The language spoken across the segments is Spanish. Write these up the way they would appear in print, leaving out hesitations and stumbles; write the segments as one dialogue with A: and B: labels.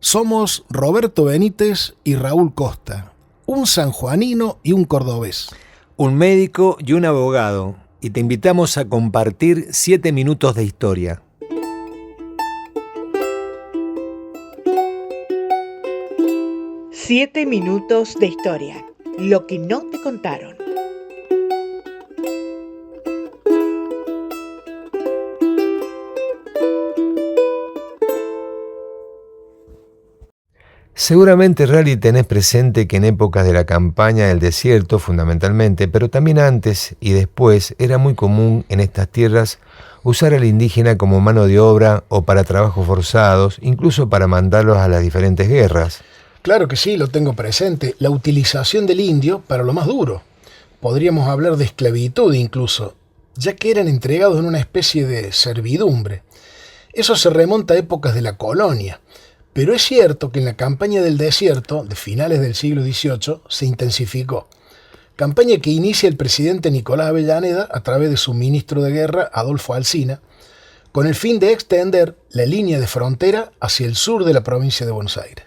A: Somos Roberto Benítez y Raúl Costa, un sanjuanino y un cordobés.
B: Un médico y un abogado, y te invitamos a compartir 7 minutos de historia.
C: Siete minutos de historia. Lo que no te contaron.
B: Seguramente, Rally, tenés presente que en épocas de la campaña del desierto, fundamentalmente, pero también antes y después, era muy común en estas tierras usar al indígena como mano de obra o para trabajos forzados, incluso para mandarlos a las diferentes guerras.
A: Claro que sí, lo tengo presente. La utilización del indio para lo más duro. Podríamos hablar de esclavitud incluso, ya que eran entregados en una especie de servidumbre. Eso se remonta a épocas de la colonia. Pero es cierto que en la campaña del desierto, de finales del siglo XVIII, se intensificó. Campaña que inicia el presidente Nicolás Avellaneda a través de su ministro de guerra, Adolfo Alsina, con el fin de extender la línea de frontera hacia el sur de la provincia de Buenos Aires.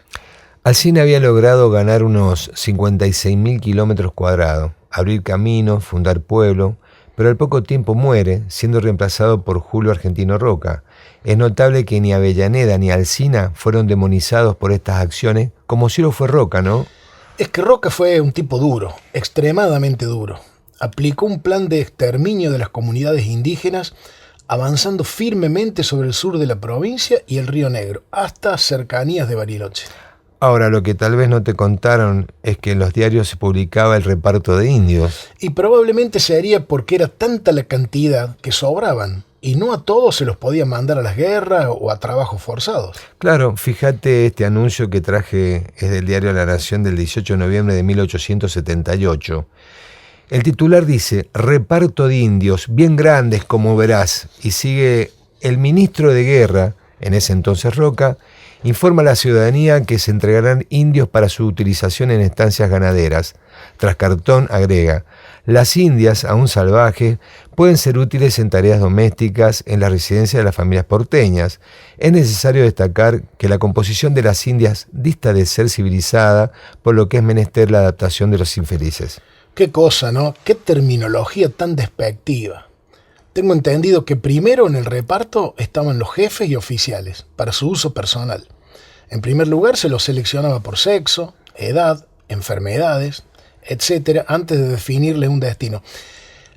B: Alsina había logrado ganar unos 56.000 kilómetros cuadrados, abrir caminos, fundar pueblo, pero al poco tiempo muere, siendo reemplazado por Julio Argentino Roca. Es notable que ni Avellaneda ni Alsina fueron demonizados por estas acciones, como si lo fue Roca, ¿no?
A: Es que Roca fue un tipo duro, extremadamente duro. Aplicó un plan de exterminio de las comunidades indígenas, avanzando firmemente sobre el sur de la provincia y el Río Negro, hasta cercanías de Bariloche.
B: Ahora, lo que tal vez no te contaron es que en los diarios se publicaba el reparto de indios.
A: Y probablemente se haría porque era tanta la cantidad que sobraban, y no a todos se los podía mandar a las guerras o a trabajos forzados.
B: Claro, fíjate, este anuncio que traje es del diario La Nación del 18 de noviembre de 1878. El titular dice: reparto de indios, bien grandes como verás, y sigue: el ministro de guerra, en ese entonces Roca, informa a la ciudadanía que se entregarán indios para su utilización en estancias ganaderas. Tras cartón agrega: las indias, aún salvajes, pueden ser útiles en tareas domésticas en la residencia de las familias porteñas. Es necesario destacar que la composición de las indias dista de ser civilizada, por lo que es menester la adaptación de los infelices.
A: Qué cosa, ¿no? Qué terminología tan despectiva. Tengo entendido que primero en el reparto estaban los jefes y oficiales, para su uso personal. En primer lugar se los seleccionaba por sexo, edad, enfermedades, etc., antes de definirles un destino.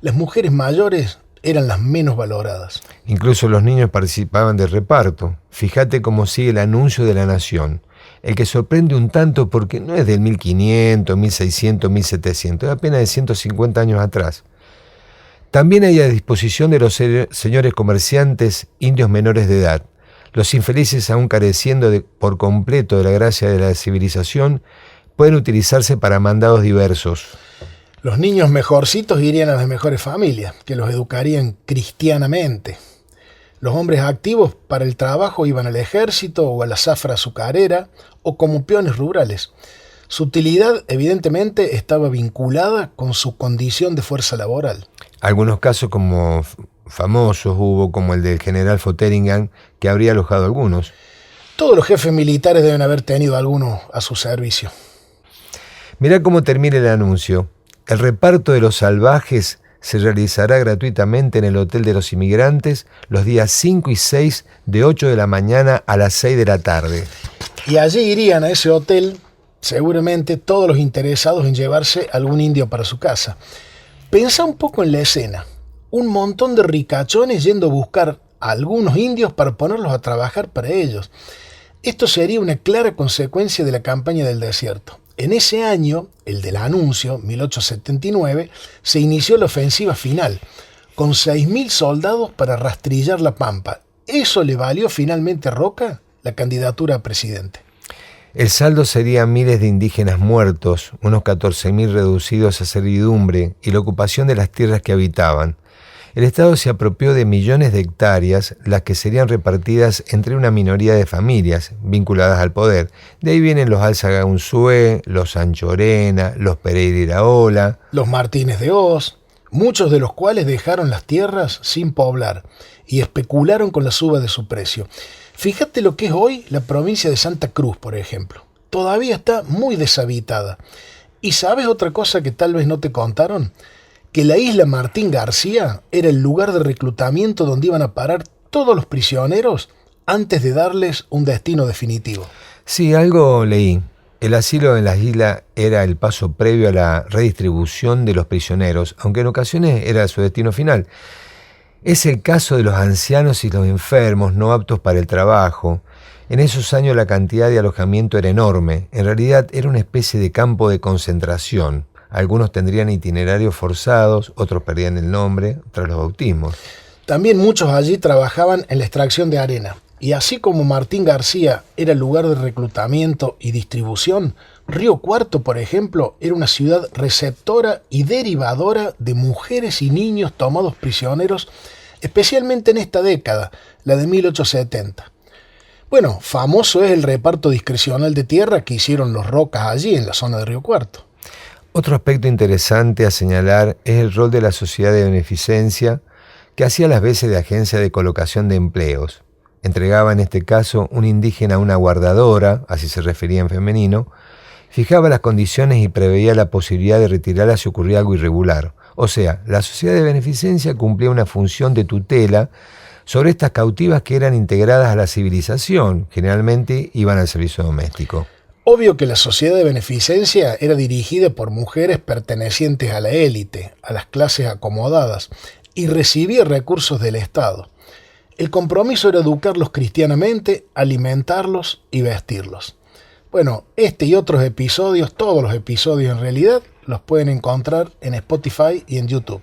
A: Las mujeres mayores eran las menos valoradas.
B: Incluso los niños participaban del reparto. Fíjate cómo sigue el anuncio de La Nación, el que sorprende un tanto porque no es del 1500, 1600, 1700, es apenas de 150 años atrás. También hay a disposición de los señores comerciantes indios menores de edad. Los infelices, aún careciendo por completo de la gracia de la civilización, pueden utilizarse para mandados diversos.
A: Los niños mejorcitos irían a las mejores familias, que los educarían cristianamente. Los hombres activos para el trabajo iban al ejército o a la zafra azucarera o como peones rurales. Su utilidad, evidentemente, estaba vinculada con su condición de fuerza laboral.
B: Algunos casos como famosos hubo, como el del general Fotheringham, que habría alojado a algunos.
A: Todos los jefes militares deben haber tenido alguno a su servicio.
B: Mirá cómo termina el anuncio. El reparto de los salvajes se realizará gratuitamente en el Hotel de los Inmigrantes los días 5 y 6 de 8 de la mañana a las 6 de la tarde.
A: Y allí irían a ese hotel seguramente todos los interesados en llevarse algún indio para su casa. Pensá un poco en la escena. Un montón de ricachones yendo a buscar a algunos indios para ponerlos a trabajar para ellos. Esto sería una clara consecuencia de la campaña del desierto. En ese año, el del anuncio, 1879, se inició la ofensiva final, con 6.000 soldados para rastrillar la pampa. Eso le valió finalmente a Roca la candidatura a presidente.
B: El saldo sería miles de indígenas muertos, unos 14.000 reducidos a servidumbre y la ocupación de las tierras que habitaban. El Estado se apropió de millones de hectáreas, las que serían repartidas entre una minoría de familias vinculadas al poder. De ahí vienen los Álzaga Unzué, los Sanchorena, los Pereira Iraola,
A: los Martínez de Hoz, muchos de los cuales dejaron las tierras sin poblar y especularon con la suba de su precio. Fíjate lo que es hoy la provincia de Santa Cruz, por ejemplo. Todavía está muy deshabitada. ¿Y sabes otra cosa que tal vez no te contaron? Que la isla Martín García era el lugar de reclutamiento donde iban a parar todos los prisioneros antes de darles un destino definitivo.
B: Sí, algo leí. El asilo en las islas era el paso previo a la redistribución de los prisioneros, aunque en ocasiones era su destino final. Es el caso de los ancianos y los enfermos no aptos para el trabajo. En esos años la cantidad de alojamiento era enorme. En realidad era una especie de campo de concentración. Algunos tendrían itinerarios forzados, otros perdían el nombre tras los bautismos.
A: También muchos allí trabajaban en la extracción de arena. Y así como Martín García era el lugar de reclutamiento y distribución, Río Cuarto, por ejemplo, era una ciudad receptora y derivadora de mujeres y niños tomados prisioneros, especialmente en esta década, la de 1870. Bueno, famoso es el reparto discrecional de tierra que hicieron los Rocas allí en la zona de Río Cuarto.
B: Otro aspecto interesante a señalar es el rol de la sociedad de beneficencia, que hacía las veces de agencia de colocación de empleos. Entregaba en este caso un indígena a una guardadora, así se refería en femenino, fijaba las condiciones y preveía la posibilidad de retirarla si ocurría algo irregular. O sea, la sociedad de beneficencia cumplía una función de tutela sobre estas cautivas que eran integradas a la civilización, generalmente iban al servicio doméstico.
A: Obvio que la sociedad de beneficencia era dirigida por mujeres pertenecientes a la élite, a las clases acomodadas, y recibía recursos del Estado. El compromiso era educarlos cristianamente, alimentarlos y vestirlos. Bueno, este y otros episodios, todos los episodios en realidad, los pueden encontrar en Spotify y en YouTube.